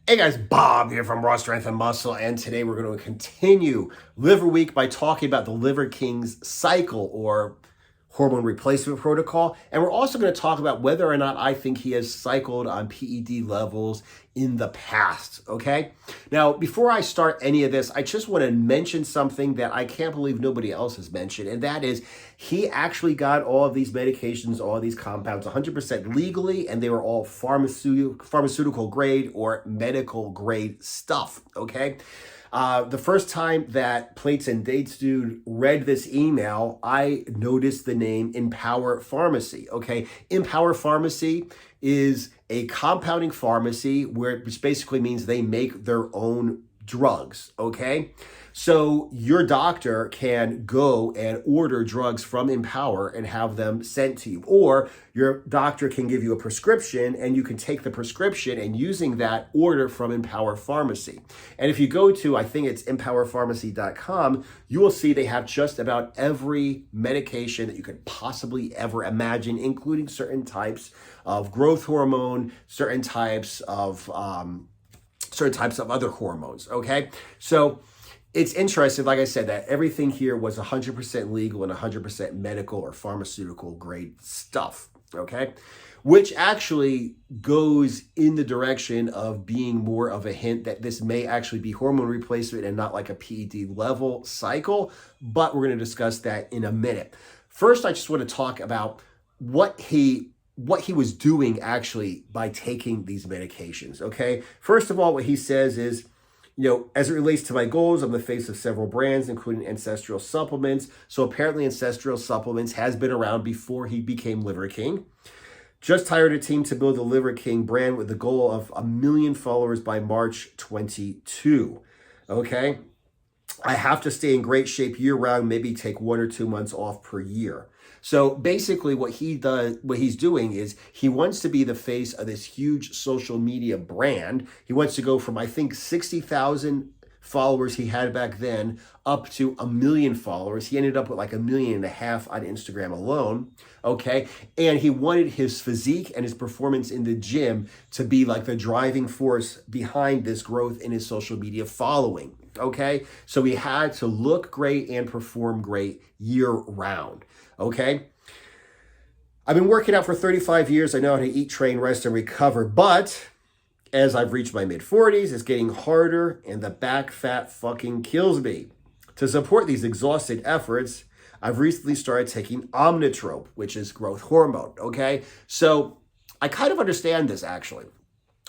Hey guys, Bob here from Raw Strength and Muscle, and today we're going to continue Liver Week by talking about the Liver King's cycle or hormone replacement protocol. And we're also going to talk about whether or not I think he has cycled on PED levels in the past, okay? Now, before I start any of this, I just want to mention something that I can't believe nobody else has mentioned, and that is he actually got all of these medications, all of these compounds 100% legally, and they were all pharmaceutical grade or medical grade stuff, okay? The first time that Plates and Dates Dude read this email, I noticed the name Empower Pharmacy. Okay, Empower Pharmacy is a compounding pharmacy which basically means they make their own drugs. Okay, so your doctor can go and order drugs from Empower and have them sent to you, or your doctor can give you a prescription and you can take the prescription and using that order from Empower Pharmacy. And if you go to, I think it's empowerpharmacy.com, you will see they have just about every medication that you could possibly ever imagine, including certain types of growth hormone, certain types of other hormones. Okay, so it's interesting, like I said, that everything here was 100% legal and 100% medical or pharmaceutical grade stuff, okay? Which actually goes in the direction of being more of a hint that this may actually be hormone replacement and not like a PED level cycle, but we're going to discuss that in a minute. First, I just want to talk about what he was doing actually by taking these medications, okay? First of all, what he says is, as it relates to my goals, I'm the face of several brands, including Ancestral Supplements. So apparently Ancestral Supplements has been around before he became Liver King. Just hired a team to build the Liver King brand with the goal of 1 million followers by March 22. Okay? I have to stay in great shape year round, maybe take 1 or 2 months off per year. So basically what he's doing is he wants to be the face of this huge social media brand. He wants to go from, I think, 60,000 followers he had back then up to 1 million followers. He ended up with like 1.5 million on Instagram alone, okay? And he wanted his physique and his performance in the gym to be like the driving force behind this growth in his social media following, okay? So he had to look great and perform great year round, okay? I've been working out for 35 years. I know how to eat, train, rest, and recover, but as I've reached my mid-40s, it's getting harder and the back fat fucking kills me. To support these exhausted efforts, I've recently started taking Omnitrope, which is growth hormone, okay? So I kind of understand this actually.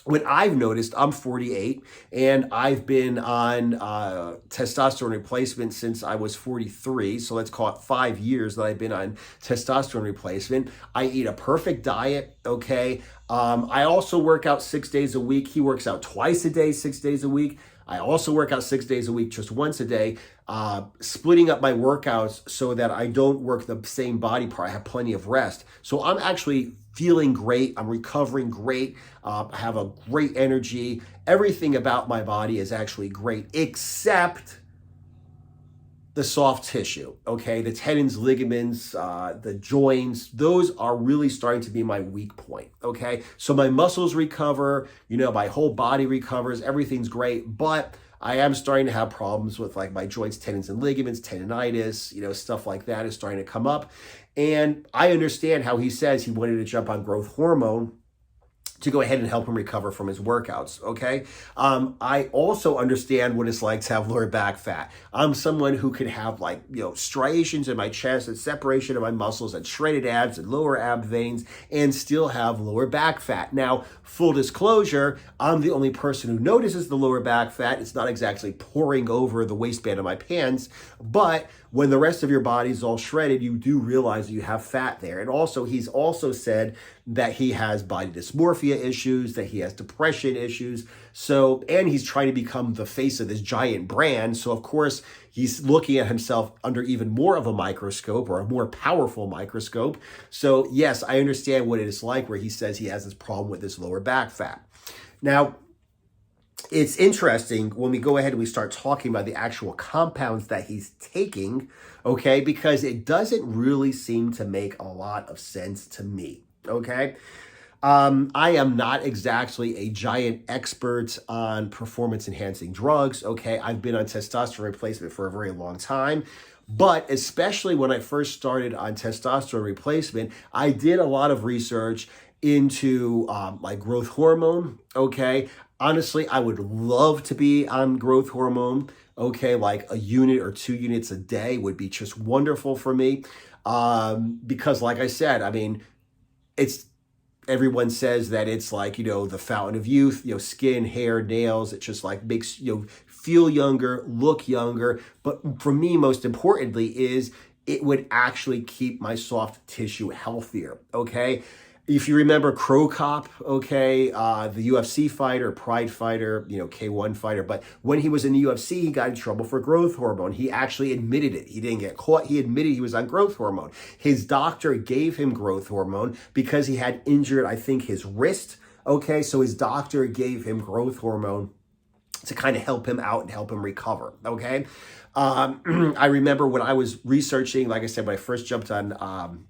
What I've noticed, I'm 48 and I've been on testosterone replacement since I was 43. So let's call it 5 years that I've been on testosterone replacement. I eat a perfect diet, okay? I also work out 6 days a week. He works out twice a day, 6 days a week. I also work out 6 days a week, just once a day, splitting up my workouts so that I don't work the same body part. I have plenty of rest. So I'm actually feeling great. I'm recovering great. I have a great energy. Everything about my body is actually great, except the soft tissue, okay? The tendons, ligaments, the joints, those are really starting to be my weak point, okay? So my muscles recover, my whole body recovers, everything's great, but I am starting to have problems with like my joints, tendons, and ligaments, tendonitis, stuff like that is starting to come up. And I understand how he says he wanted to jump on growth hormone to go ahead and help him recover from his workouts, okay? I also understand what it's like to have lower back fat. I'm someone who can have like, striations in my chest and separation of my muscles and shredded abs and lower ab veins and still have lower back fat. Now, full disclosure, I'm the only person who notices the lower back fat. It's not exactly pouring over the waistband of my pants, but when the rest of your body is all shredded, you do realize you have fat there. And also, he's also said that he has body dysmorphia issues, that he has depression issues. So, and he's trying to become the face of this giant brand. So, of course, he's looking at himself under even more of a microscope or a more powerful microscope. So, yes, I understand what it is like where he says he has this problem with this lower back fat. Now, it's interesting when we go ahead and we start talking about the actual compounds that he's taking, okay, because it doesn't really seem to make a lot of sense to me, okay? I am not exactly a giant expert on performance enhancing drugs. Okay. I've been on testosterone replacement for a very long time. But especially when I first started on testosterone replacement, I did a lot of research into like growth hormone. Okay. Honestly, I would love to be on growth hormone. Okay. Like a unit or 2 units a day would be just wonderful for me. Because, like I said, I mean, it's everyone says that it's like, the fountain of youth, skin, hair, nails. It just like makes, feel younger, look younger. But for me, most importantly, is it would actually keep my soft tissue healthier. Okay. If you remember Crow Cop, okay, the UFC fighter, Pride fighter, K1 fighter, but when he was in the UFC, he got in trouble for growth hormone. He actually admitted it. He didn't get caught. He admitted he was on growth hormone. His doctor gave him growth hormone because he had injured, I think, his wrist. Okay, so his doctor gave him growth hormone to kind of help him out and help him recover. Okay. I remember when I was researching, like I said, when I first jumped on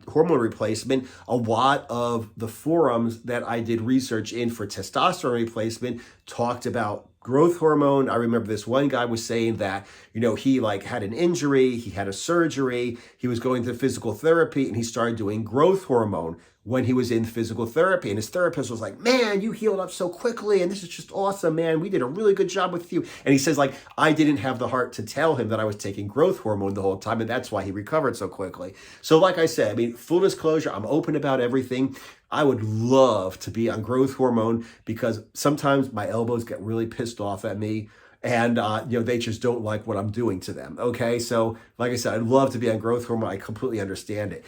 hormone replacement, a lot of the forums that I did research in for testosterone replacement talked about growth hormone. I remember this one guy was saying that, he like had an injury, he had a surgery, he was going through physical therapy, and he started doing growth hormone when he was in physical therapy. And his therapist was like, man, you healed up so quickly. And this is just awesome, man. We did a really good job with you. And he says, like, I didn't have the heart to tell him that I was taking growth hormone the whole time. And that's why he recovered so quickly. So like I said, I mean, full disclosure, I'm open about everything. I would love to be on growth hormone because sometimes my elbows get really pissed off at me. And, they just don't like what I'm doing to them. Okay. So like I said, I'd love to be on growth hormone. I completely understand it.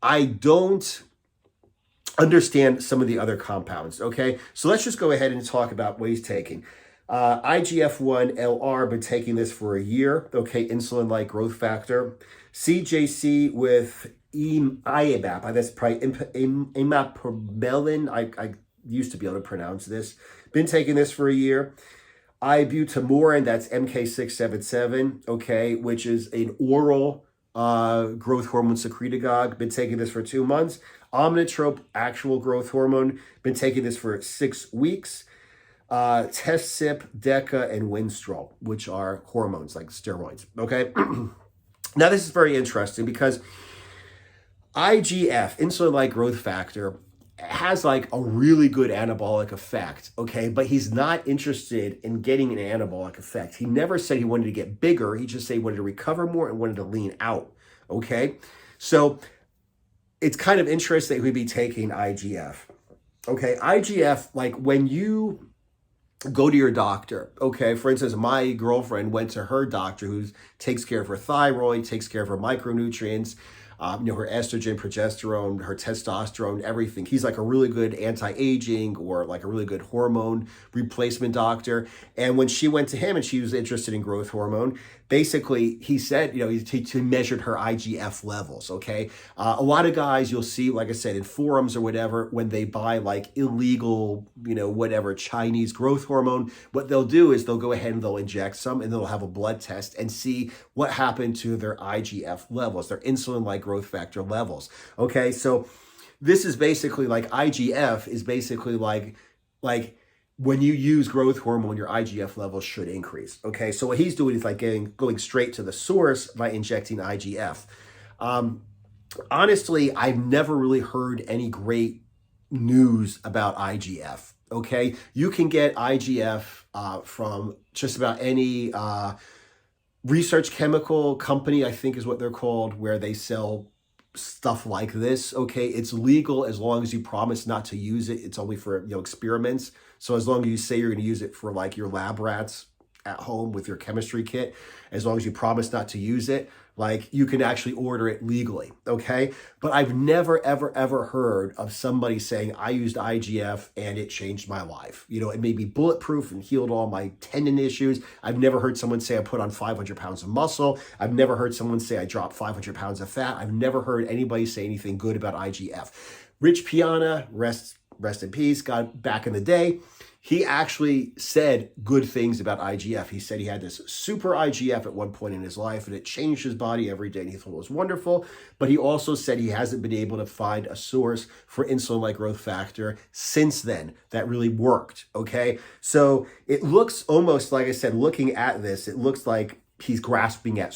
I don't understand some of the other compounds. Okay. So let's just go ahead and talk about what he's taking. IGF-1 LR, been taking this for a year. Okay. Insulin-like growth factor. CJC with IMAP. That's probably imapromelin. I used to be able to pronounce this. Been taking this for a year. Ibutamorin, that's MK677, okay, which is an oral growth hormone secretagogue. Been taking this for 2 months. Omnitrope, actual growth hormone. Been taking this for 6 weeks. Test-Sip, Deca, and Winstrol, which are hormones like steroids, okay? Now, this is very interesting because IGF, insulin-like growth factor, has like a really good anabolic effect, okay? But he's not interested in getting an anabolic effect. He never said he wanted to get bigger. He just said he wanted to recover more and wanted to lean out, okay? So it's kind of interesting that we'd be taking IGF, okay? IGF, like when you go to your doctor, okay? For instance, my girlfriend went to her doctor who takes care of her thyroid, takes care of her micronutrients, her estrogen, progesterone, her testosterone, everything. He's like a really good anti-aging or like a really good hormone replacement doctor. And when she went to him and she was interested in growth hormone, basically he said, he measured her IGF levels, okay? A lot of guys you'll see, like I said, in forums or whatever, when they buy like illegal, whatever, Chinese growth hormone, what they'll do is they'll go ahead and they'll inject some and they'll have a blood test and see what happened to their IGF levels, their insulin-like growth factor levels. Okay, so this is basically like IGF is basically like when you use growth hormone, your IGF levels should increase. Okay, so what he's doing is like going straight to the source by injecting IGF. Honestly, I've never really heard any great news about IGF. Okay, you can get IGF from just about any research chemical company, I think is what they're called, where they sell stuff like this. Okay, it's legal as long as you promise not to use it. It's only for experiments. So as long as you say you're going to use it for like your lab rats at home with your chemistry kit, as long as you promise not to use it, like you can actually order it legally, okay? But I've never, ever, ever heard of somebody saying, I used IGF and it changed my life. It made me bulletproof and healed all my tendon issues. I've never heard someone say I put on 500 pounds of muscle. I've never heard someone say I dropped 500 pounds of fat. I've never heard anybody say anything good about IGF. Rich Piana, rest in peace, God, back in the day, he actually said good things about IGF. He said he had this super IGF at one point in his life and it changed his body every day and he thought it was wonderful. But he also said he hasn't been able to find a source for insulin-like growth factor since then that really worked, okay? So it looks almost, like I said, looking at this, it looks like he's grasping at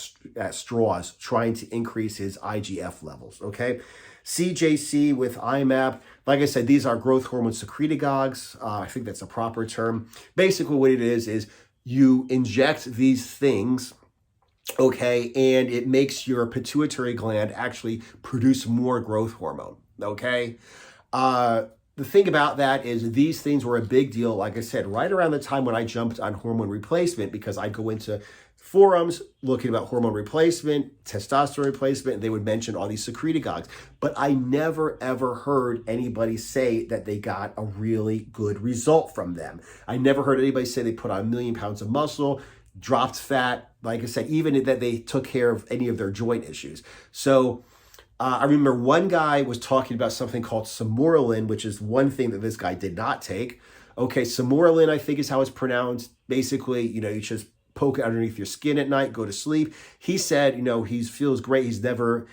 straws, trying to increase his IGF levels, okay? CJC with IMAP, like I said, these are growth hormone secretagogues. I think that's a proper term. Basically what it is you inject these things, okay, and it makes your pituitary gland actually produce more growth hormone, okay? The thing about that is these things were a big deal, like I said, right around the time when I jumped on hormone replacement, because I go into forums looking about hormone replacement, testosterone replacement, and they would mention all these secretagogues. But I never, ever heard anybody say that they got a really good result from them. I never heard anybody say they put on 1 million pounds of muscle, dropped fat, like I said, even that they took care of any of their joint issues. So I remember one guy was talking about something called Sermorelin, which is one thing that this guy did not take. Okay, Sermorelin, I think is how it's pronounced. Basically, you just poke it underneath your skin at night, go to sleep. He said, he feels great.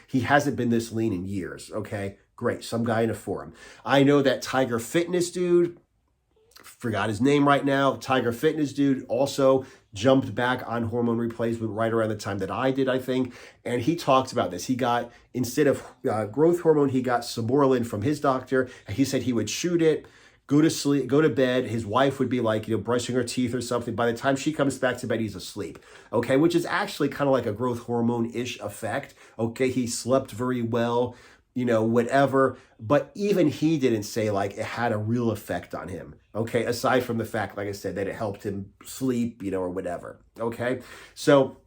He hasn't been this lean in years. Okay, great. Some guy in a forum. I know that Tiger Fitness dude, forgot his name right now. Tiger Fitness dude also jumped back on hormone replacement right around the time that I did, I think. And he talks about this. He got, instead of growth hormone, he got Sermorelin from his doctor. And he said he would shoot it, go to sleep, go to bed. His wife would be like, brushing her teeth or something. By the time she comes back to bed, he's asleep. Okay, which is actually kind of like a growth hormone-ish effect. Okay, he slept very well, whatever. But even he didn't say like it had a real effect on him. Okay, aside from the fact, like I said, that it helped him sleep, or whatever. Okay, so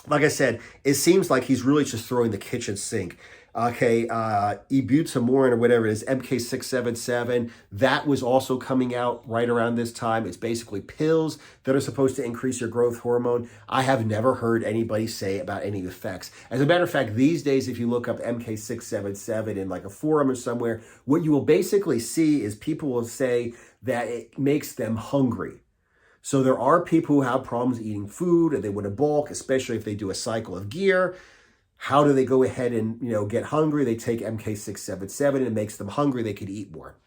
like I said, it seems like he's really just throwing the kitchen sink. Okay, ibutamorin or whatever it is, MK677, that was also coming out right around this time. It's basically pills that are supposed to increase your growth hormone. I have never heard anybody say about any effects. As a matter of fact, these days, if you look up MK677 in like a forum or somewhere, what you will basically see is people will say that it makes them hungry. So there are people who have problems eating food and they want to bulk, especially if they do a cycle of gear. How do they go ahead and, get hungry? They take MK677 and it makes them hungry. They could eat more.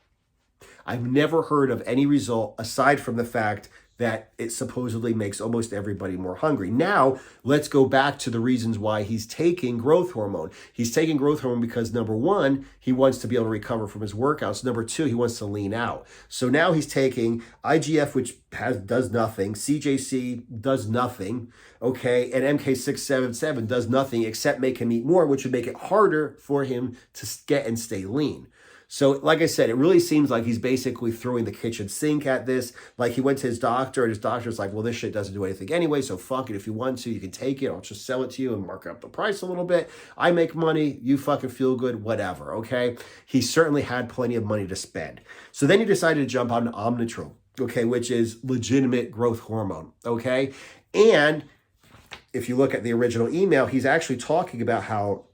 I've never heard of any result aside from the fact that it supposedly makes almost everybody more hungry. Now, let's go back to the reasons why he's taking growth hormone. He's taking growth hormone because, number one, he wants to be able to recover from his workouts. Number two, he wants to lean out. So now he's taking IGF, which does nothing. CJC does nothing. Okay, and MK677 does nothing except make him eat more, which would make it harder for him to get and stay lean. So like I said, it really seems like he's basically throwing the kitchen sink at this. Like he went to his doctor and his doctor's like, well, this shit doesn't do anything anyway, so fuck it. If you want to, you can take it. I'll just sell it to you and mark up the price a little bit. I make money. You fucking feel good, whatever, okay? He certainly had plenty of money to spend. So then he decided to jump on Omnitrol, okay, which is legitimate growth hormone, okay? And if you look at the original email, he's actually talking about how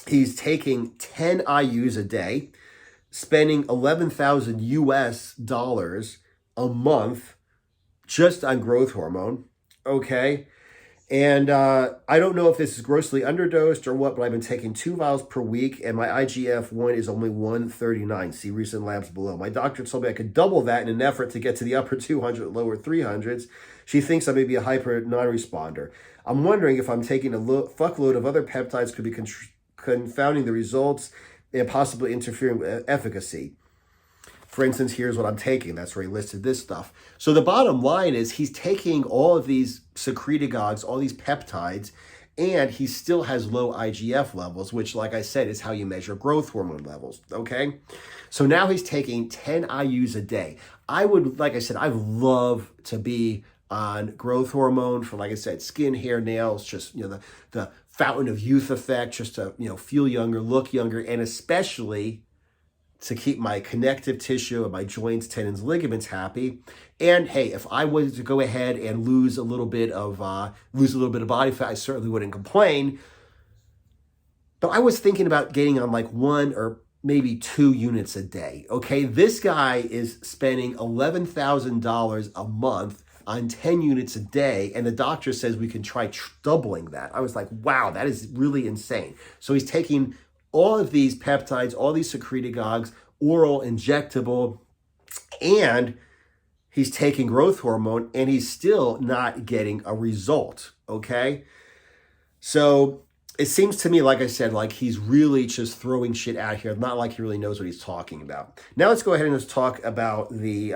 he's taking 10 IUs a day, spending $11,000 US a month just on growth hormone, okay? And I don't know if this is grossly underdosed or what, but I've been taking 2 vials per week, and my IGF-1 is only 139. See recent labs below. My doctor told me I could double that in an effort to get to the upper 200, lower 300s. She thinks I may be a hyper non-responder. I'm wondering if I'm taking a fuckload of other peptides could be confounding the results and possibly interfering with efficacy. For instance, here's what I'm taking. That's where he listed this stuff. So the bottom line is he's taking all of these secretagogues, all these peptides, and he still has low IGF levels, which, like I said, is how you measure growth hormone levels, okay? So now he's taking 10 IUs a day. Like I said, I'd love to be on growth hormone for, like I said, skin, hair, nails, just, the fountain of youth effect, just to, feel younger, look younger, and especially to keep my connective tissue and my joints, tendons, ligaments happy. And hey, if I was to go ahead and lose a little bit of body fat, I certainly wouldn't complain. But I was thinking about getting on like 1 or maybe 2 units a day. Okay, this guy is spending $11,000 a month on 10 units a day, and the doctor says we can try doubling that. I was like, wow, that is really insane. So he's taking all of these peptides, all these secretagogues, oral, injectable, and he's taking growth hormone, and he's still not getting a result, okay? So it seems to me, like I said, like he's really just throwing shit out here, not like he really knows what he's talking about. Now let's go ahead and let's talk about the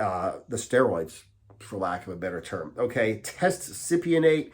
steroids, for lack of a better term. Okay, tescipionate.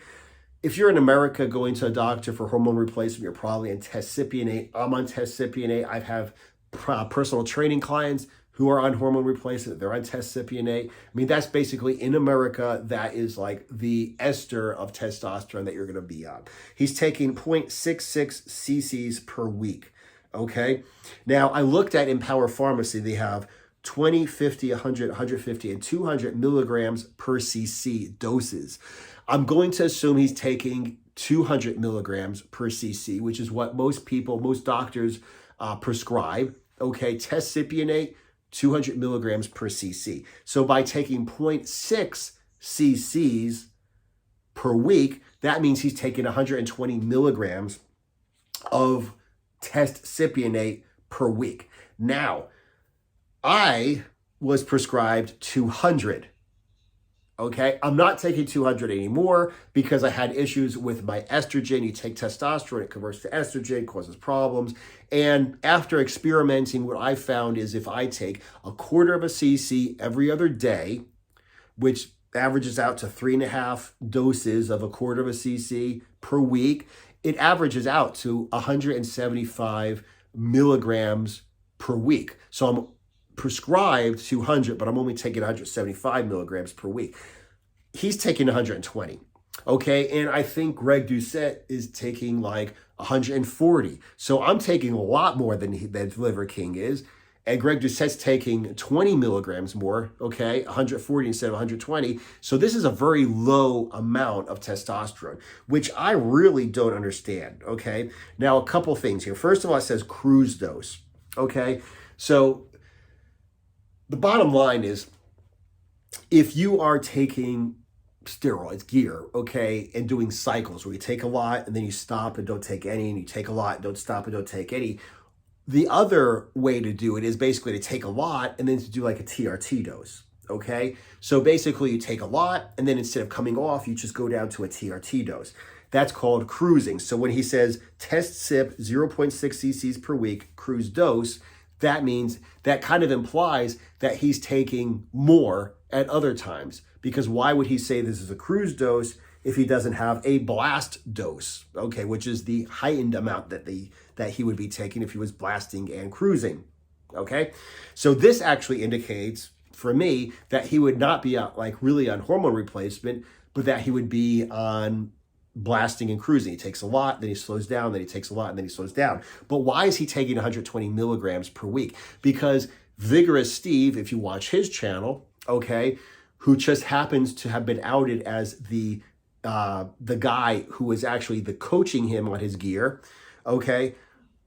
If you're in America going to a doctor for hormone replacement, you're probably on tescipionate. I'm on tescipionate. I have personal training clients who are on hormone replacement. They're on tescipionate. I mean, that's basically, in America, that is like the ester of testosterone that you're going to be on. He's taking 0.66 cc's per week, okay? Now, I looked at Empower Pharmacy. They have 20, 50, 100, 150, and 200 milligrams per cc doses. I'm going to assume he's taking 200 milligrams per cc, which is what most people, most doctors prescribe. Okay, tescipionate, 200 milligrams per cc. So by taking 0.6 cc's per week, that means he's taking 120 milligrams of tescipionate per week. Now, I was prescribed 200. Okay, I'm not taking 200 anymore because I had issues with my estrogen. You take testosterone, it converts to estrogen, causes problems. And after experimenting, what I found is if I take 1/4 of a cc every other day, which averages out to 3.5 doses of 1/4 of a cc per week, it averages out to 175 milligrams per week. So I'm prescribed 200, but I'm only taking 175 milligrams per week. He's taking 120, okay? And I think Greg Doucette is taking like 140. So I'm taking a lot more than Liver King is. And Greg Doucette's taking 20 milligrams more, okay? 140 instead of 120. So this is a very low amount of testosterone, which I really don't understand, okay? Now, a couple things here. First of all, it says cruise dose, okay? So the bottom line is, if you are taking steroids, gear, okay, and doing cycles where you take a lot and then you stop and don't take any, and you take a lot and don't stop and don't take any, the other way to do it is basically to take a lot and then to do like a TRT dose, okay? So basically you take a lot and then instead of coming off, you just go down to a TRT dose. That's called cruising. So when he says test sip 0.6 cc's per week, cruise dose, that means, that kind of implies that he's taking more at other times, because why would he say this is a cruise dose if he doesn't have a blast dose, okay, which is the heightened amount that he would be taking if he was blasting and cruising, okay? So this actually indicates, for me, that he would not be like really on hormone replacement, but that he would be on blasting and cruising. He takes a lot, then he slows down, then he takes a lot, and then he slows down. But why is he taking 120 milligrams per week? Because Vigorous Steve, if you watch his channel, okay, who just happens to have been outed as the guy who was actually coaching him on his gear, okay,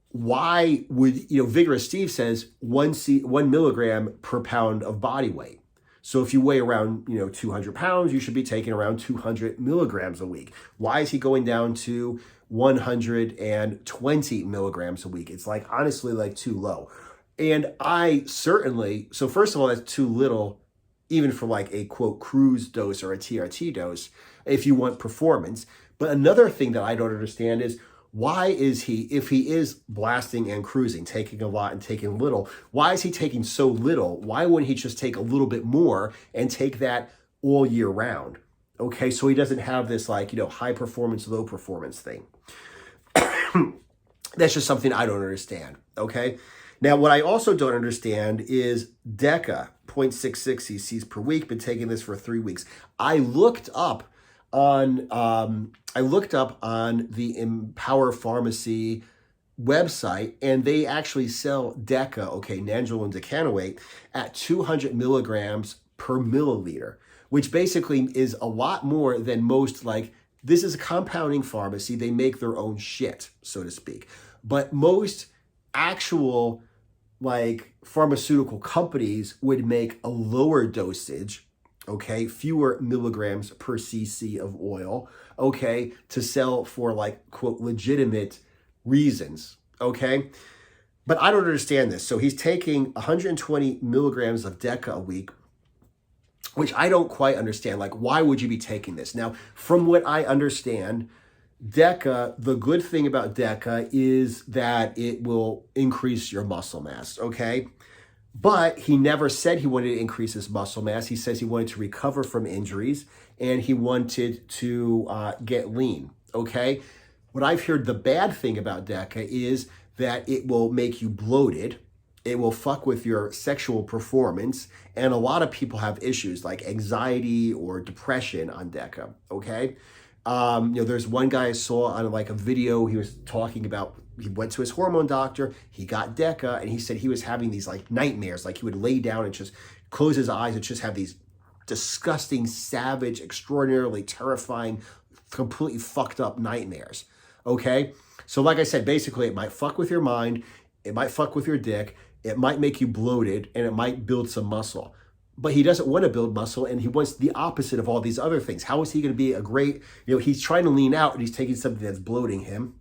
why would, Vigorous Steve says 1 milligram per pound of body weight. So if you weigh around, 200 pounds, you should be taking around 200 milligrams a week. Why is he going down to 120 milligrams a week? It's like, honestly, like too low. And so first of all, that's too little, even for like a quote cruise dose or a TRT dose, if you want performance. But another thing that I don't understand is, why is he, if he is blasting and cruising, taking a lot and taking little, why is he taking so little? Why wouldn't he just take a little bit more and take that all year round? Okay, so he doesn't have this like, high performance, low performance thing. That's just something I don't understand, okay? Now, what I also don't understand is DECA, 0.66 cc's per week, been taking this for 3 weeks. I looked up on the Empower Pharmacy website, and they actually sell DECA, okay, nandrolone decanoate, at 200 milligrams per milliliter, which basically is a lot more than most, like, this is a compounding pharmacy. They make their own shit, so to speak. But most actual like pharmaceutical companies would make a lower dosage, okay, fewer milligrams per cc of oil, okay, to sell for like, quote, legitimate reasons, okay? But I don't understand this. So he's taking 120 milligrams of Deca a week, which I don't quite understand. Like, why would you be taking this? Now, from what I understand, Deca, the good thing about Deca is that it will increase your muscle mass, okay? But he never said he wanted to increase his muscle mass. He says he wanted to recover from injuries and he wanted to get lean, okay? What I've heard the bad thing about Deca is that it will make you bloated. It will fuck with your sexual performance. And a lot of people have issues like anxiety or depression on Deca, okay? There's one guy I saw on like a video, he was talking about, he went to his hormone doctor, he got Deca, and he said he was having these like nightmares, like he would lay down and just close his eyes and just have these disgusting, savage, extraordinarily terrifying, completely fucked up nightmares, okay? So like I said, basically it might fuck with your mind, it might fuck with your dick, it might make you bloated, and it might build some muscle. But he doesn't want to build muscle, and he wants the opposite of all these other things. How is he going to be a great, he's trying to lean out and he's taking something that's bloating him.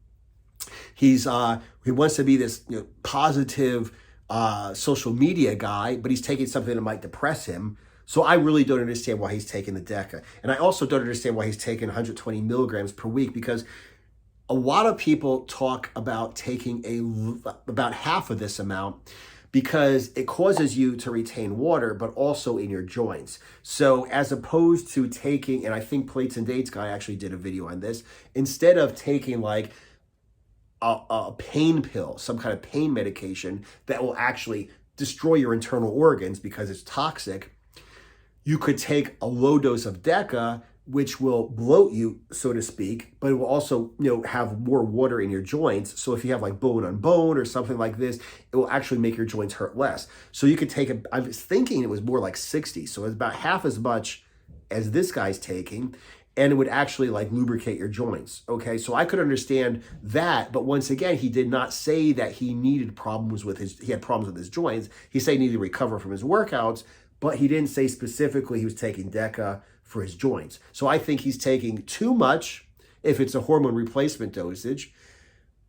He wants to be this positive social media guy, but he's taking something that might depress him. So I really don't understand why he's taking the Deca. And I also don't understand why he's taking 120 milligrams per week, because a lot of people talk about taking about half of this amount because it causes you to retain water, but also in your joints. So as opposed to taking, and I think Plates and Dates guy actually did a video on this, instead of taking like a pain pill, some kind of pain medication that will actually destroy your internal organs because it's toxic, you could take a low dose of Deca, which will bloat you, so to speak, but it will also, have more water in your joints. So if you have like bone on bone or something like this, it will actually make your joints hurt less. So you could take I was thinking it was more like 60. So it's about half as much as this guy's taking, and it would actually like lubricate your joints. Okay, so I could understand that, but once again, he did not say that he had problems with his joints. He said he needed to recover from his workouts, but he didn't say specifically he was taking Deca for his joints. So I think he's taking too much if it's a hormone replacement dosage,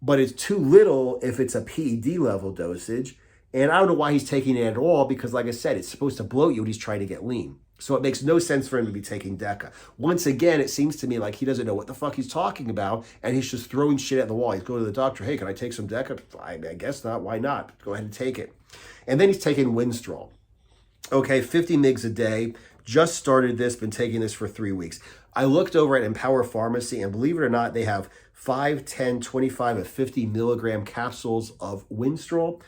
but it's too little if it's a PED level dosage. And I don't know why he's taking it at all, because like I said, it's supposed to bloat you when he's trying to get lean. So it makes no sense for him to be taking Deca. Once again, it seems to me like he doesn't know what the fuck he's talking about, and he's just throwing shit at the wall. He's going to the doctor, hey, can I take some Deca? I guess not. Why not? Go ahead and take it. And then he's taking Winstrol. Okay, 50 mgs a day. Just started this, been taking this for 3 weeks. I looked over at Empower Pharmacy, and believe it or not, they have 5, 10, 25, and 50 milligram capsules of Winstrol.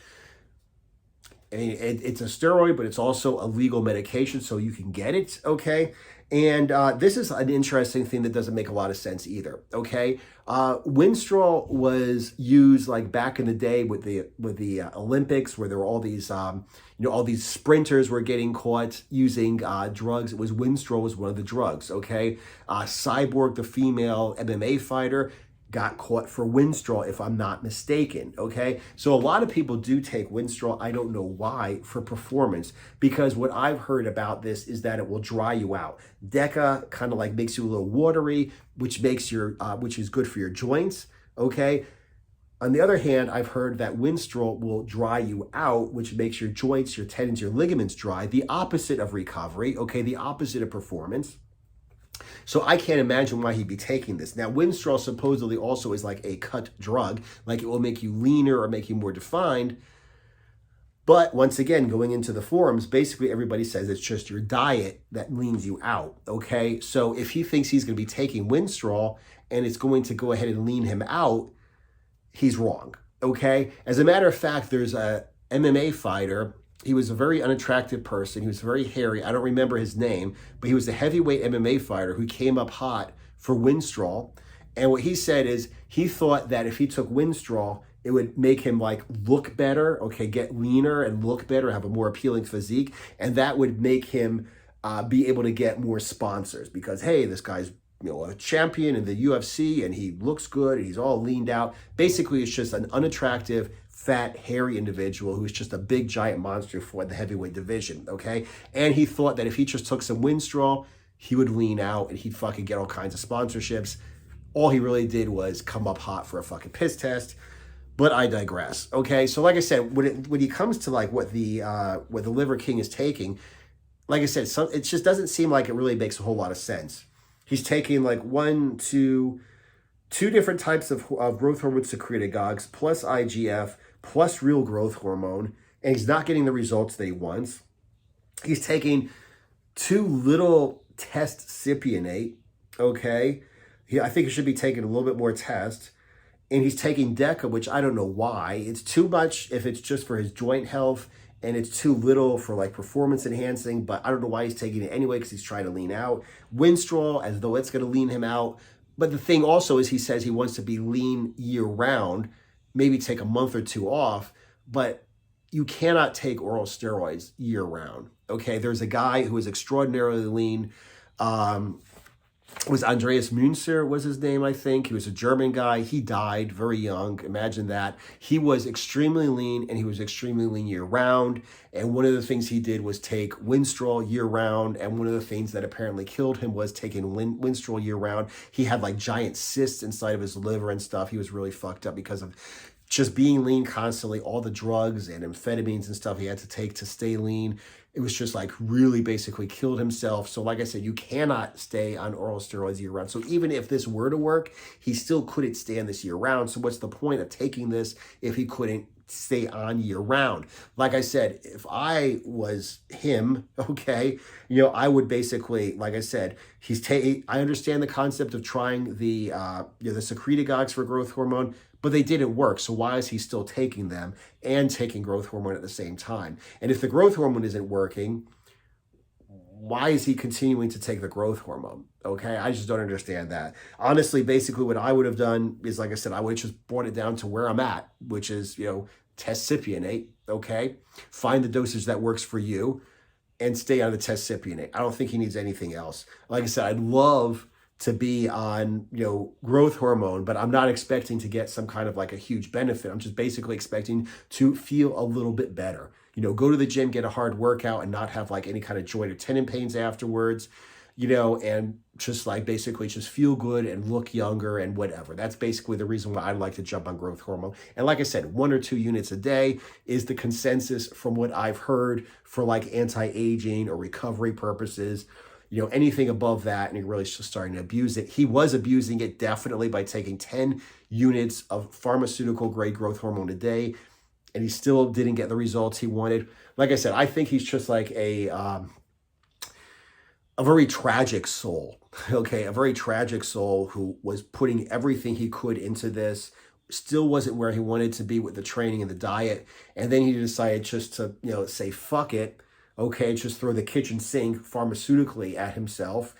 It's a steroid, but it's also a legal medication, so you can get it, okay? And this is an interesting thing that doesn't make a lot of sense either, okay? Winstrol was used like back in the day with the Olympics, where there were all these, all these sprinters were getting caught using drugs. Winstrol was one of the drugs, okay? Cyborg, the female MMA fighter, got caught for Winstrol, if I'm not mistaken, okay? So a lot of people do take Winstrol, I don't know why, for performance, because what I've heard about this is that it will dry you out. Deca kind of like makes you a little watery, which is good for your joints, okay? On the other hand, I've heard that Winstrol will dry you out, which makes your joints, your tendons, your ligaments dry, the opposite of recovery, okay? The opposite of performance. So I can't imagine why he'd be taking this. Now, Winstrol supposedly also is like a cut drug, like it will make you leaner or make you more defined. But once again, going into the forums, basically everybody says it's just your diet that leans you out, okay? So if he thinks he's going to be taking Winstrol and it's going to go ahead and lean him out, he's wrong, okay? As a matter of fact, there's a MMA fighter. He was a very unattractive person. He was very hairy. I don't remember his name, but he was a heavyweight MMA fighter who came up hot for Winstrol. And what he said is he thought that if he took Winstrol, it would make him like look better, okay, get leaner and look better, have a more appealing physique. And that would make him be able to get more sponsors because, hey, this guy's a champion in the UFC and he looks good and he's all leaned out. Basically, it's just an unattractive fat, hairy individual who's just a big, giant monster for the heavyweight division, okay? And he thought that if he just took some Winstrol, he would lean out and he'd fucking get all kinds of sponsorships. All he really did was come up hot for a fucking piss test. But I digress. Okay, so like I said, when he comes to like what the Liver King is taking, like I said, it just doesn't seem like it really makes a whole lot of sense. He's taking like two different types of growth hormone secretagogues plus IGF plus real growth hormone, and he's not getting the results that he wants. He's taking too little test cypionate. Okay, I think he should be taking a little bit more test. And he's taking DECA, which I don't know why. It's too much if it's just for his joint health, and it's too little for like performance enhancing, but I don't know why he's taking it anyway because he's trying to lean out. Winstrol, as though it's going to lean him out. But the thing also is he says he wants to be lean year round, maybe take a month or two off, but you cannot take oral steroids year round. Okay, there's a guy who is extraordinarily lean. Was Andreas Münzer was his name, I think. He was a German guy. He died very young. Imagine that. He was extremely lean, and he was extremely lean year-round. And one of the things he did was take Winstrol year-round, and one of the things that apparently killed him was taking Winstrol year-round. He had like giant cysts inside of his liver and stuff. He was really fucked up because of just being lean constantly, all the drugs and amphetamines and stuff he had to take to stay lean. It was just like really basically killed himself. So like I said, you cannot stay on oral steroids year round. So even if this were to work, he still couldn't stand this year round. So what's the point of taking this if he couldn't stay on year round? Like I said, if I was him, okay, I would basically, like I said, I understand the concept of trying the secretagogues for growth hormone, but they didn't work. So why is he still taking them and taking growth hormone at the same time? And if the growth hormone isn't working, why is he continuing to take the growth hormone? Okay, I just don't understand that. Honestly, basically what I would have done is, like I said, I would have just brought it down to where I'm at, which is, test cypionate, okay? Find the dosage that works for you and stay on the test cypionate. I don't think he needs anything else. Like I said, I'd love to be on, growth hormone, but I'm not expecting to get some kind of like a huge benefit. I'm just basically expecting to feel a little bit better. Go to the gym, get a hard workout and not have like any kind of joint or tendon pains afterwards, and just like basically just feel good and look younger and whatever. That's basically the reason why I'd like to jump on growth hormone. And like I said, 1 or 2 units a day is the consensus from what I've heard for like anti-aging or recovery purposes. Anything above that, and he really just starting to abuse it. He was abusing it definitely by taking 10 units of pharmaceutical grade growth hormone a day, and he still didn't get the results he wanted. Like I said, I think he's just like a very tragic soul, okay? A very tragic soul who was putting everything he could into this, still wasn't where he wanted to be with the training and the diet, and then he decided just to, say, fuck it, okay, just throw the kitchen sink pharmaceutically at himself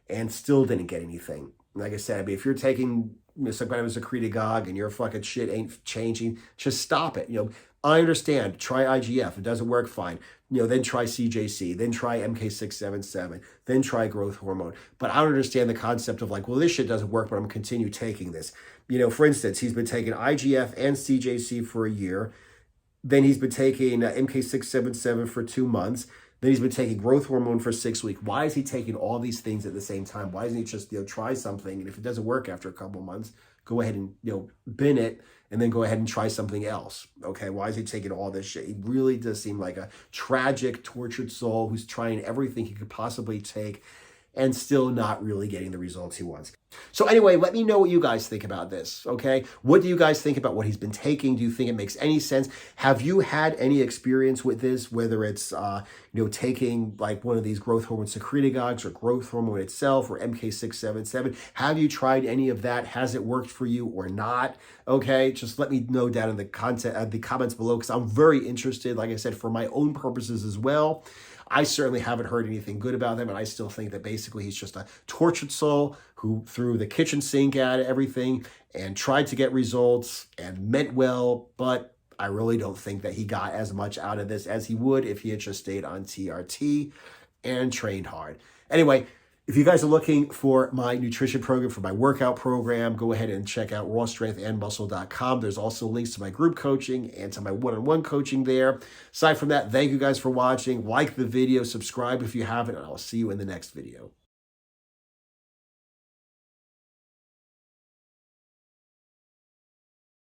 and still didn't get anything. Like I said, if you're taking some kind of a secretagogue and your fucking shit ain't changing, just stop it. I understand. Try IGF. If it doesn't work, fine. Then try CJC. Then try MK677. Then try growth hormone. But I don't understand the concept of like, well, this shit doesn't work, but I'm going to continue taking this. For instance, he's been taking IGF and CJC for a year. Then he's been taking MK677 for 2 months. Then he's been taking growth hormone for 6 weeks. Why is he taking all these things at the same time? Why doesn't he just try something? And if it doesn't work after a couple of months, go ahead and bin it and then go ahead and try something else. Okay, why is he taking all this shit? He really does seem like a tragic, tortured soul who's trying everything he could possibly take and still not really getting the results he wants. So anyway, let me know what you guys think about this, okay? What do you guys think about what he's been taking? Do you think it makes any sense? Have you had any experience with this, whether it's, taking like one of these growth hormone secretagogues or growth hormone itself or MK677? Have you tried any of that? Has it worked for you or not? Okay, just let me know down in the comments below, because I'm very interested, like I said, for my own purposes as well. I certainly haven't heard anything good about him, and I still think that basically he's just a tortured soul who threw the kitchen sink at everything and tried to get results and meant well, but I really don't think that he got as much out of this as he would if he had just stayed on TRT and trained hard. Anyway, If you guys are looking for my nutrition program, for my workout program, go ahead and check out rawstrengthandmuscle.com. There's also links to my group coaching and to my one-on-one coaching there. Aside from that, thank you guys for watching. Like the video, subscribe if you haven't, and I'll see you in the next video.